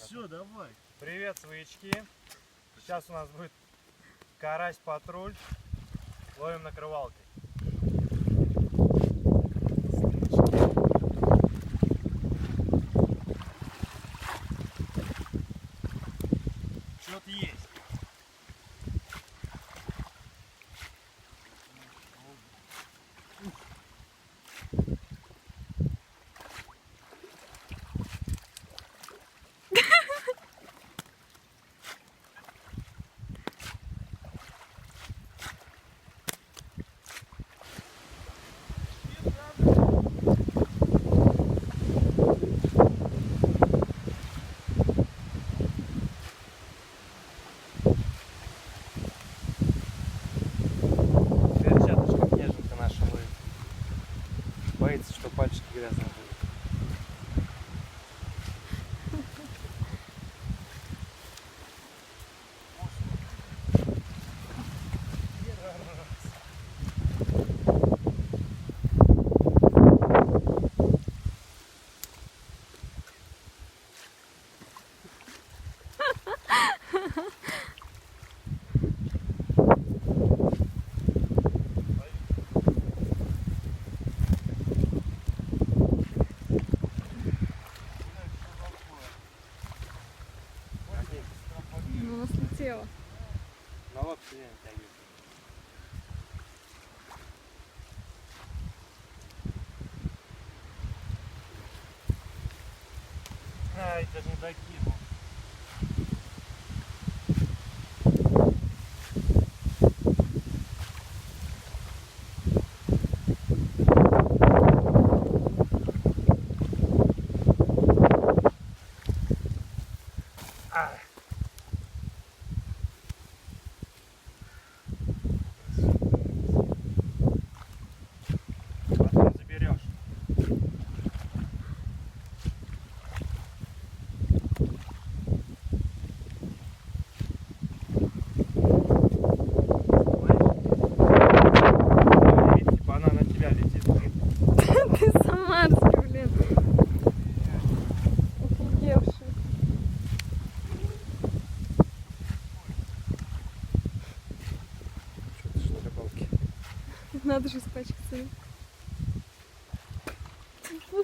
Все, давай. Привет, своячки. Сейчас у нас будет карась-патруль. Ловим накрывалкой. Что-то есть. Перчаточка неженка наша ловит. Боится, что пальчики грязные будут. Ну, она слетела. На лодке не натягивай. Ай, даже не докинул. Потом заберешь. Типа она на тебя летит. Ты самарский, блин. Офигевший. Что ты же на рыбалке? Надо же испачкаться.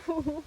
Фу.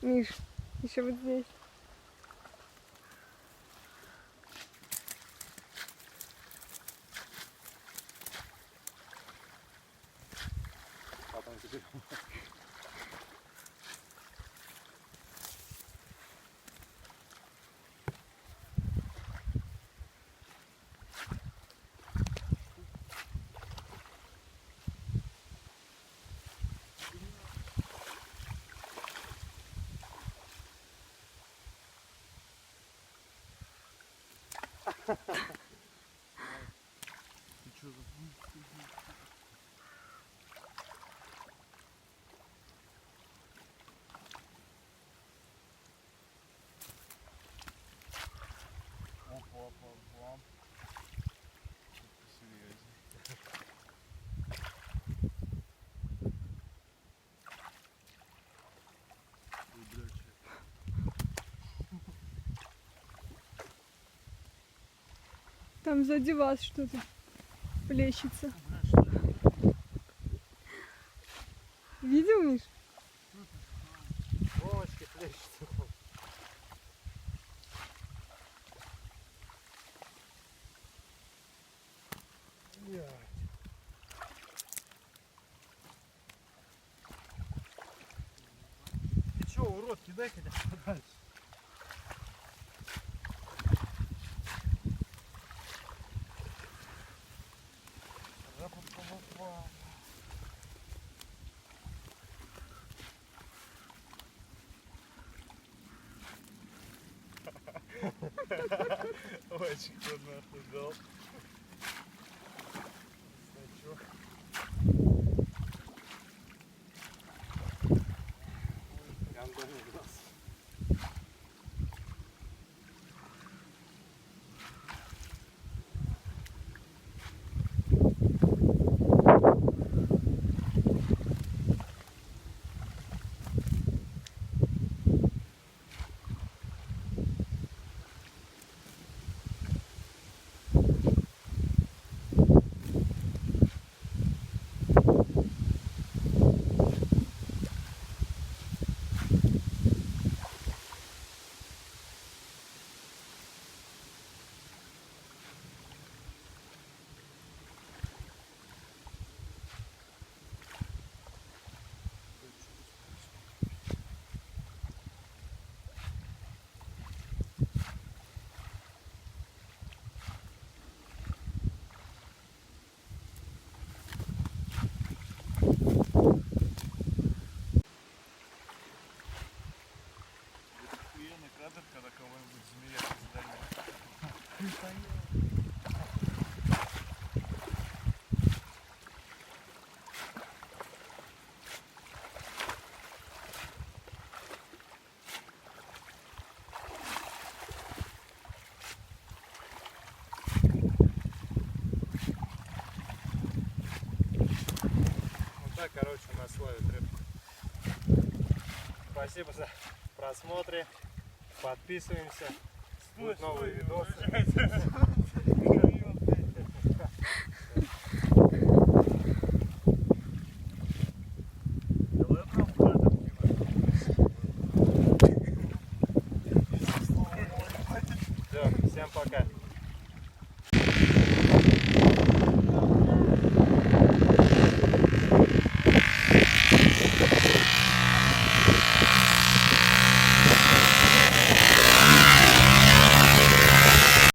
Миш, еще вот здесь. Потом заберем. Ты что за... Опа, опа, опа. Серьезно. Удачи. Там сзади вас что-то плещется. Бля, что это? Видел, Миш? Вовочки плещется. Ты чё, урод, кидай хотя бы подальше. Рапа-па-па-па. Очень кто нахуй дал. Значок. Гандоний глаз. Охуенный кадр, когда кого-нибудь змея издали. Вот так, короче, у нас ловит рыбку. Спасибо за просмотр. Подписываемся. Будут новые видосы.